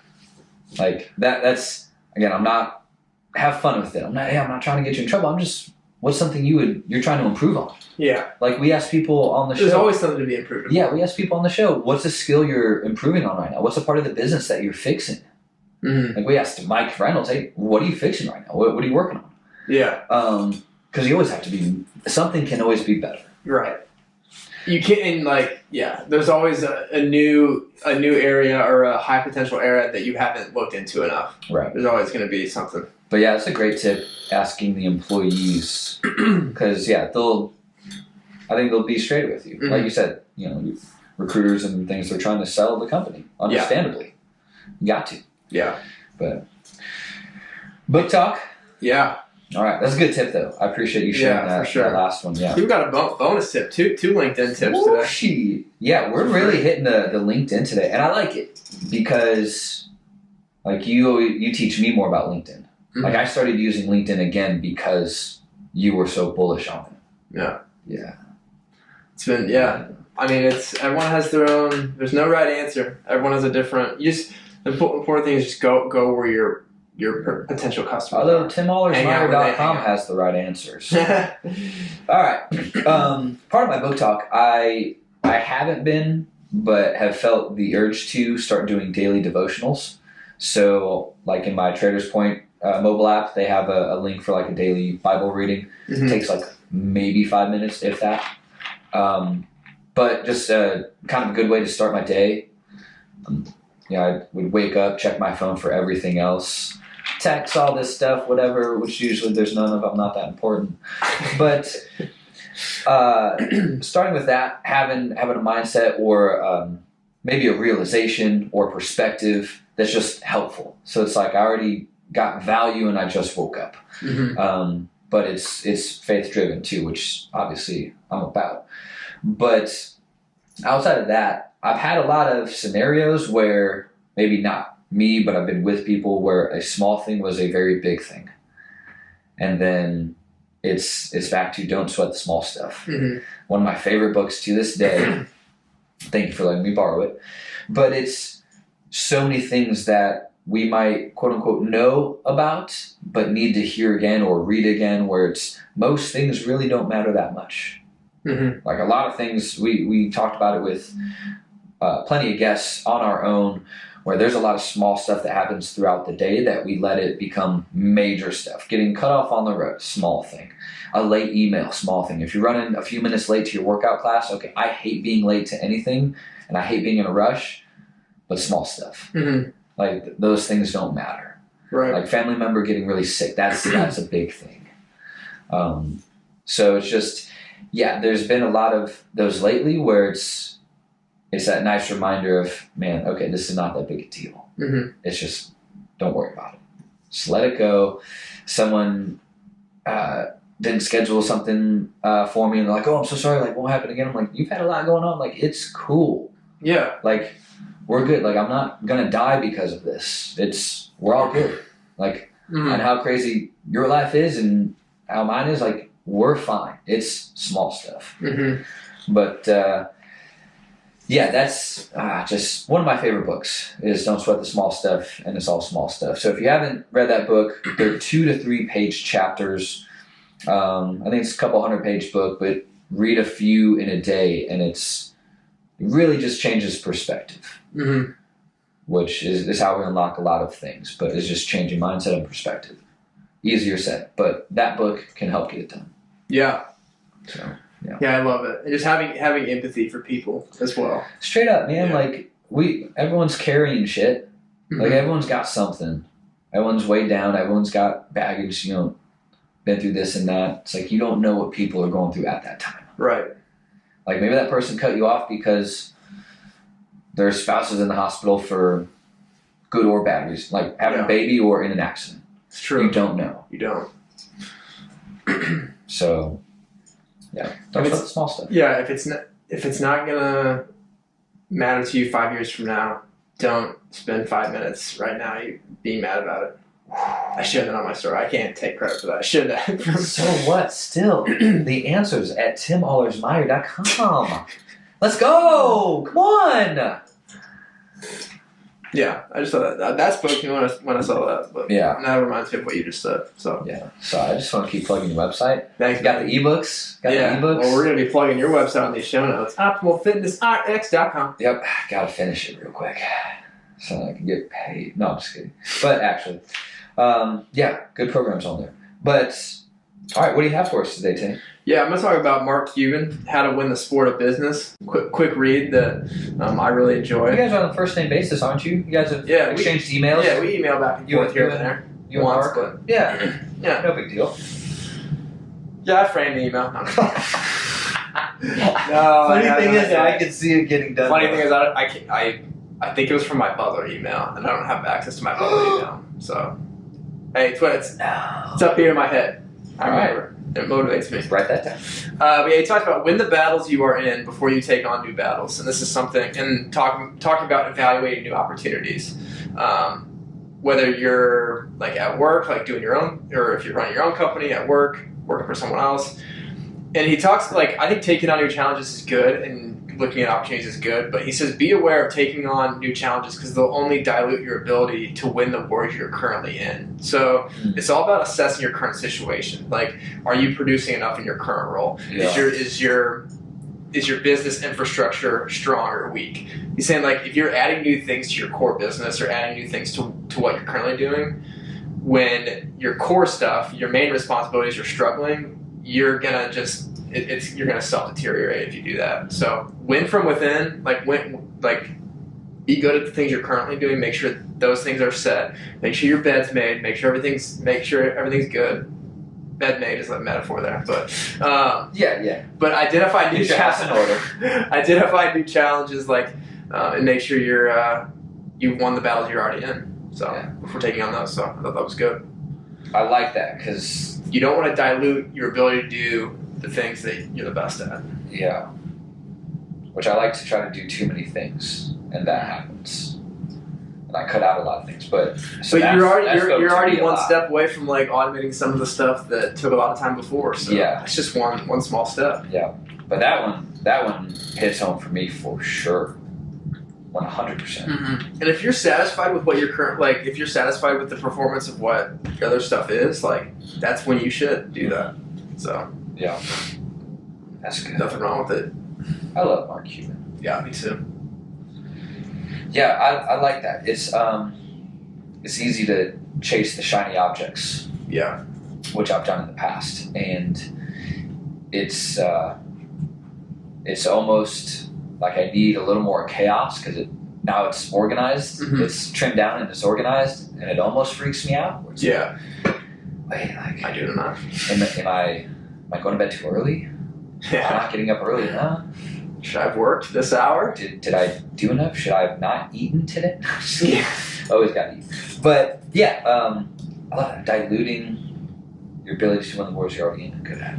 S1: Like, that's, again, have fun with it. I'm not trying to get you in trouble. I'm just, what's something you're trying to improve on?
S2: Yeah.
S1: Like, we ask people on the show.
S2: There's always something to be improved on.
S1: Yeah, we ask people on the show, what's a skill you're improving on right now? What's a part of the business that you're fixing? Mm-hmm. Like, we asked Mike Reynolds, hey, what are you fixing right now? What are you working on?
S2: Yeah.
S1: Because you always have to be, something can always be better.
S2: Right. You can't, there's always a new area or a high potential area that you haven't looked into enough.
S1: Right.
S2: There's always going to be something.
S1: But yeah, it's a great tip, asking the employees, because I think they'll be straight with you. Mm-hmm. Like you said, recruiters and things, they're trying to sell the company, understandably. You got to.
S2: Yeah.
S1: But book talk.
S2: Yeah.
S1: All right, that's a good tip though. I appreciate you sharing that. For sure. That last one. Yeah.
S2: We've got a bonus tip, two LinkedIn tips today.
S1: Yeah, we're really hitting the LinkedIn today, and I like it because, like, you teach me more about LinkedIn. Mm-hmm. Like, I started using LinkedIn again because you were so bullish on it.
S2: Yeah.
S1: Yeah.
S2: It's been I mean, everyone has their own. There's no right answer. Everyone has a different. The important thing is just go where your potential customers.
S1: Although TimAllersmeyer.com has the right answers. All right. Part of my book talk, I haven't been, but have felt the urge to start doing daily devotionals. So, like in my Traders Point mobile app, they have a link for like a daily Bible reading. Mm-hmm. It takes like maybe 5 minutes, if that. but just kind of a good way to start my day. I would wake up, check my phone for everything else, text, all this stuff, whatever, which usually there's none of. I'm not that important. But starting with that, having a mindset or maybe a realization or perspective that's just helpful. So it's like I already got value and I just woke up. Mm-hmm. But it's faith driven too, which obviously I'm about. But outside of that, I've had a lot of scenarios where maybe not me, but I've been with people where a small thing was a very big thing. And then it's back to don't sweat the small stuff. Mm-hmm. One of my favorite books to this day, thank you for letting me borrow it, but it's so many things that we might quote unquote know about, but need to hear again or read again, where it's most things really don't matter that much. Mm-hmm. Like a lot of things, we talked about it with plenty of guests on our own, where there's a lot of small stuff that happens throughout the day that we let it become major stuff. Getting cut off on the road, small thing. A late email, small thing. If you're running a few minutes late to your workout class, okay, I hate being late to anything, and I hate being in a rush, but small stuff. Mm-hmm. Like, those things don't matter. Right. Like, family member getting really sick, that's a big thing. So it's just, there's been a lot of those lately where it's that nice reminder of, man, okay, this is not that big a deal. Mm-hmm. It's just, don't worry about it. Just let it go. Someone didn't schedule something for me, and they're like, oh, I'm so sorry, like, won't happen again. I'm like, you've had a lot going on. Like, it's cool. Yeah. Like, we're good. Like, I'm not going to die because of this. We're all good. Like, and how crazy your life is and how mine is, like, we're fine. It's small stuff. Mm-hmm. But, that's just one of my favorite books is Don't Sweat the Small Stuff, and it's all small stuff. So if you haven't read that book, they're 2 to 3 page chapters. I think it's a couple 100-page book, but read a few in a day, and it really just changes perspective, mm-hmm. which is how we unlock a lot of things, but it's just changing mindset and perspective. Easier said, but that book can help get it done. Yeah. So,
S2: yeah, I love it. And just having empathy for people as well.
S1: Straight up, man. Yeah. Like, everyone's carrying shit. Mm-hmm. Like, everyone's got something. Everyone's weighed down. Everyone's got baggage, been through this and that. It's like, you don't know what people are going through at that time. Right. Like, maybe that person cut you off because their spouse is in the hospital for good or bad reasons, like having a baby or in an accident. It's true. You don't know.
S2: You don't.
S1: So, don't sweat the small stuff.
S2: Yeah, if it's not gonna matter to you 5 years from now, don't spend 5 minutes right now being mad about it. I should have done on my story. I can't take credit for that. I should have.
S1: So what? Still, the answers at timollersmeyer.com. Let's go! Come on!
S2: Yeah, I just thought that spoke to me when I saw that. But now it reminds me of what you just said. So
S1: so I just want to keep plugging your website.
S2: Thanks.
S1: Got the ebooks.
S2: Well, we're gonna be plugging your website on these show notes. OptimalFitnessRx.com.
S1: Yep, gotta finish it real quick so I can get paid. No, I'm just kidding. But actually, good programs on there. But all right, what do you have for us today, Tim?
S2: Yeah, I'm going to talk about Mark Cuban, How to Win the Sport of Business. Quick read that I really enjoy.
S1: You guys are on a first-name basis, aren't you? You guys have exchanged emails?
S2: Yeah, we email back and forth here and there.
S1: You and Mark? Yeah, no big deal.
S2: Yeah, I framed the email.
S1: Funny thing is, I can see it getting done.
S2: Funny thing is, I think it was from my Butler email, and I don't have access to my Butler email. So, hey, it's up here in my head. I remember. It motivates me.
S1: Write that down.
S2: He talks about win the battles you are in before you take on new battles, and this is something. And talking about evaluating new opportunities, whether you're like at work, like doing your own, or if you're running your own company at work, working for someone else. And he talks I think taking on new challenges is good, and looking at opportunities is good, but he says be aware of taking on new challenges because they'll only dilute your ability to win the wars you're currently in. So it's all about assessing your current situation. Like, are you producing enough in your current role? Yeah. Is your business infrastructure strong or weak? He's saying, like, if you're adding new things to your core business or adding new things to what you're currently doing, when your core stuff, your main responsibilities are struggling, you're gonna just you're gonna self deteriorate if you do that. So win from within, be good at the things you're currently doing. Make sure those things are set. Make sure your bed's made. Make sure everything's good. Bed made is a metaphor there, but
S1: yeah.
S2: But identify new
S1: in order.
S2: Identify new challenges, and make sure you've won the battles you're already in. So before taking on those, so I thought that was good.
S1: I like that because
S2: you don't want to dilute your ability to do the things that you're the best at.
S1: Yeah. Which I like to try to do too many things, and that happens. And I cut out a lot of things, but
S2: you're already one step away from automating some of the stuff that took a lot of time before. So it's just one small step.
S1: Yeah, but that one hits home for me for sure, 100%.
S2: Mm-hmm. And if you're satisfied with what your if you're satisfied with the performance of what the other stuff is, that's when you should do that. So
S1: yeah, that's good.
S2: Nothing wrong with it.
S1: I love Mark Cuban.
S2: Yeah, me too.
S1: Yeah, I like that. It's easy to chase the shiny objects.
S2: Yeah.
S1: Which I've done in the past, and it's almost like I need a little more chaos because now it's organized. Mm-hmm. It's trimmed down and it's organized, and it almost freaks me out.
S2: Yeah.
S1: Wait,
S2: I do not.
S1: Am I going to bed too early?
S2: Yeah.
S1: I'm not getting up early enough.
S2: Should I have worked this hour?
S1: Did I do enough? Should I have not eaten today? Yeah. Always got to eat. But yeah, I love that. Diluting your ability to win the wars you're already good at.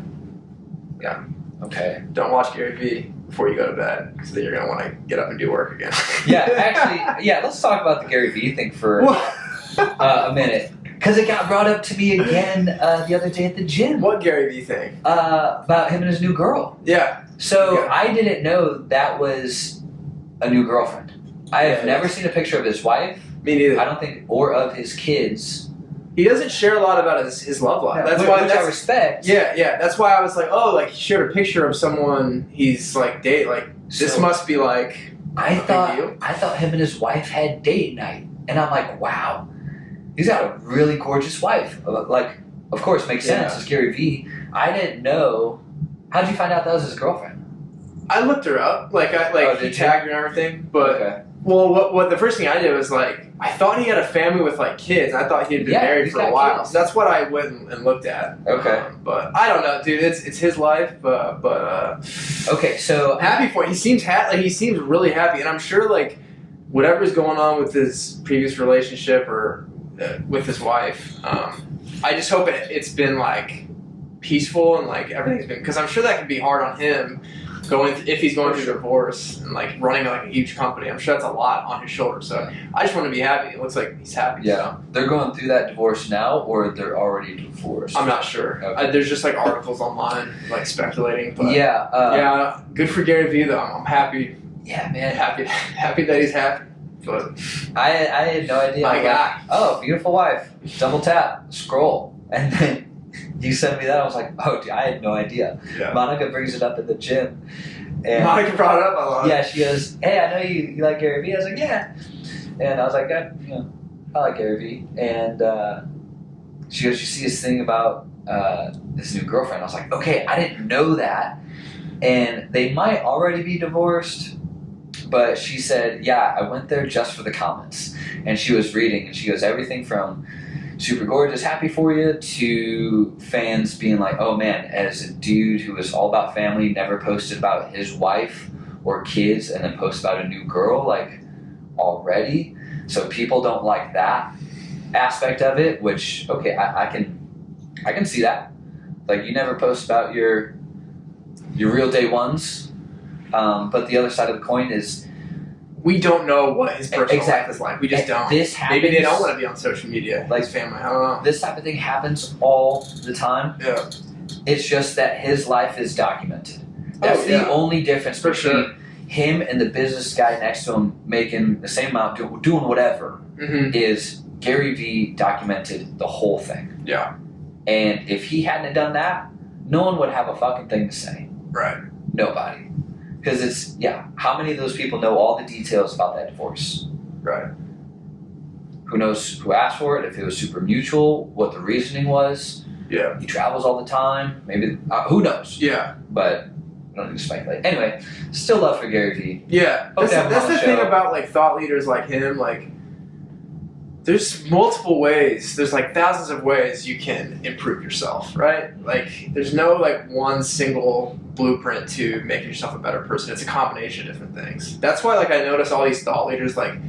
S2: Yeah.
S1: Okay.
S2: Don't watch Gary Vee before you go to bed because then you're going to want to get up and do work again.
S1: Yeah, actually, let's talk about the Gary Vee thing for a minute. Because it got brought up to me again the other day at the gym.
S2: What Gary Vee thing?
S1: About him and his new girl.
S2: Yeah.
S1: So I didn't know that was a new girlfriend. I have never seen a picture of his wife.
S2: Me neither.
S1: I don't think, or of his kids.
S2: He doesn't share a lot about his love life.
S1: That's why I respect.
S2: Yeah. That's why I was he shared a picture of someone he's date. This must be
S1: I thought him and his wife had date night, and I'm like, wow, he's got a really gorgeous wife. Of course, makes sense. It's Gary Vee. I didn't know. How'd you find out that was his girlfriend?
S2: I looked her up. He tagged her and everything. But
S1: okay.
S2: Well, what the first thing I did was I thought he had a family with kids. I thought he had been married for a while.
S1: Kids.
S2: So that's what I went and looked at.
S1: Okay.
S2: But I don't know, dude. It's his life. But
S1: okay. So
S2: happy for him. He seems he seems really happy, and I'm sure whatever's going on with his previous relationship or with his wife. I just hope it's been peaceful and everything's been, because I'm sure that can be hard on him if he's going through divorce and running a huge company. I'm sure that's a lot on his shoulders. So I just want to be happy. It looks like he's happy.
S1: Yeah.
S2: So.
S1: They're going through that divorce now, or they're already divorced?
S2: I'm not sure.
S1: Okay.
S2: There's just articles online speculating. But
S1: yeah.
S2: Good for Gary Vee though. I'm happy.
S1: Yeah, man.
S2: Happy that he's happy. But
S1: I had no idea.
S2: My guy.
S1: Oh, beautiful wife. Double tap. Scroll. And then you sent me that. I was like, oh, dude, I had no idea. Yeah. Monica brings it up at the gym. And
S2: Monica brought it up a lot.
S1: Yeah, she goes, hey, I know you like Gary Vee. I was like, yeah. And I was like, I like Gary Vee. And she goes, you see this thing about this new girlfriend. I was like, okay, I didn't know that. And they might already be divorced. But she said, yeah, I went there just for the comments. And she was reading, and she goes, everything from super gorgeous, happy for you, to fans being like, oh man, as a dude who was all about family, never posted about his wife or kids, and then posted about a new girl, already. So people don't like that aspect of it, which, okay, I can see that. You never post about your real day ones. But the other side of the coin is
S2: we don't know what his personal life is like. We just don't.
S1: This happens,
S2: maybe they don't want to be on social media. His family. I don't know.
S1: This type of thing happens all the time.
S2: Yeah.
S1: It's just that his life is documented. That's the only difference between him and the business guy next to him making the same amount, doing whatever. Mm-hmm. Is Gary Vee documented the whole thing.
S2: Yeah.
S1: And if he hadn't done that, no one would have a fucking thing to say.
S2: Right.
S1: Nobody. Because it's, how many of those people know all the details about that divorce?
S2: Right.
S1: Who knows who asked for it, if it was super mutual, what the reasoning was.
S2: Yeah.
S1: He travels all the time. Maybe who knows?
S2: Yeah.
S1: But I don't need to speculate. Anyway, still love for Gary Vee.
S2: Yeah. That's the thing about like thought leaders like him. Like, there's multiple ways. There's like thousands of ways you can improve yourself, right? Like, there's no like one single blueprint to making yourself a better person. It's a combination of different things. That's why like I notice all these thought leaders like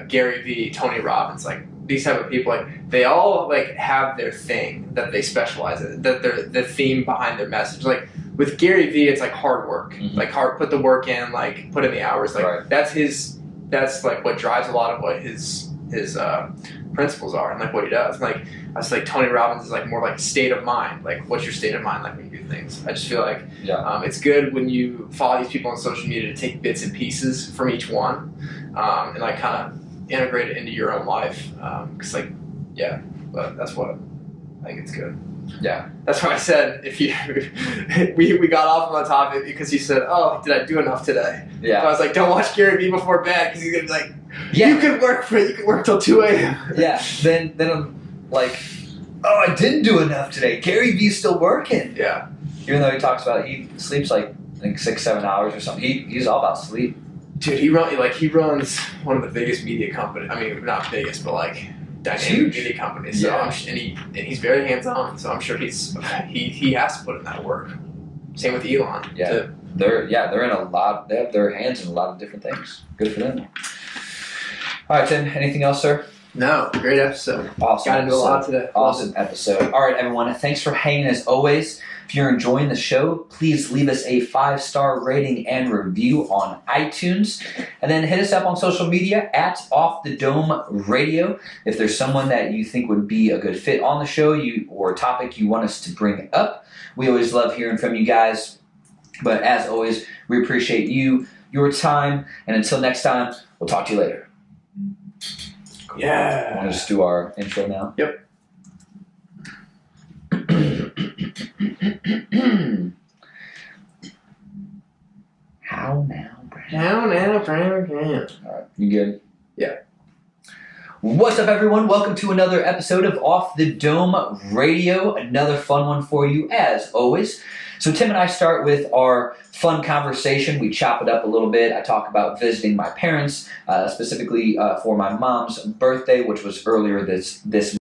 S2: Gary Vee, Tony Robbins, like these type of people, like they all like have their thing that they specialize in, that they're the theme behind their message. Like with Gary Vee, it's like hard work, like put the work in, like put in the hours. Like that's like what drives a lot of what his principles are and like what he does. And, like I was like Tony Robbins is like more like state of mind. Like what's your state of mind like when you do things? I just feel like it's good when you follow these people on social media to take bits and pieces from each one and like kind of integrate it into your own life. Cause like but that's what I think it's good. Yeah, that's why I said if you we got off on the topic because you said, "Oh, did I do enough today?" Yeah, so I was like, "Don't watch Gary Vee before bed because he's gonna be like, you can work till 2 a.m." Yeah, then I'm like, "Oh, I didn't do enough today." Gary Vee's still working. Yeah, even though he talks about he sleeps like I think 6-7 hours or something. He's all about sleep. Dude, he runs one of the biggest media companies. I mean, not biggest, but like dynamic media companies. So and he's very hands on. So I'm sure he has to put in that work. Same with Elon. Yeah, they're in a lot. They have their hands in a lot of different things. Good for them. All right, Tim. Anything else, sir? No. Great episode. Awesome. Got into a lot today. Awesome episode. All right, everyone. Thanks for hanging as always. If you're enjoying the show, please leave us a 5-star rating and review on iTunes. And then hit us up on social media at Off the Dome Radio. If there's someone that you think would be a good fit on the show or a topic you want us to bring up, we always love hearing from you guys. But as always, we appreciate your time. And until next time, we'll talk to you later. Yeah. Want to just do our intro now? Yep. How now, Brown? All right, you good? Yeah. What's up, everyone? Welcome to another episode of Off the Dome Radio. Another fun one for you, as always. So Tim and I start with our fun conversation. We chop it up a little bit. I talk about visiting my parents, specifically for my mom's birthday, which was earlier this